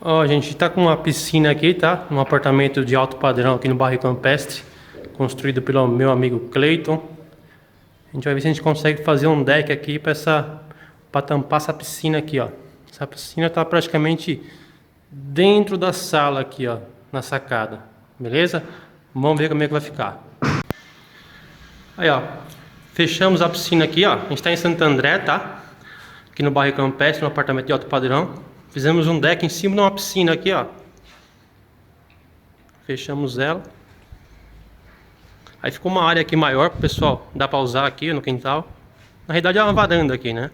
Ó, gente, tá com uma piscina aqui, tá? Um apartamento de alto padrão aqui no bairro Campestre, construído pelo meu amigo Cleiton. A gente vai ver se a gente consegue fazer um deck aqui para tampar essa piscina aqui, ó. Essa piscina tá praticamente dentro da sala aqui, ó, na sacada. Beleza? Vamos ver como é que vai ficar. Aí, ó, fechamos a piscina aqui, ó. A gente tá em Santo André, tá? Aqui no bairro Campestre, no apartamento de alto padrão. Fizemos um deck em cima de uma piscina aqui, ó. Fechamos ela. Aí ficou uma área aqui maior pro pessoal, dá pra usar aqui no quintal. Na realidade é uma varanda aqui, né?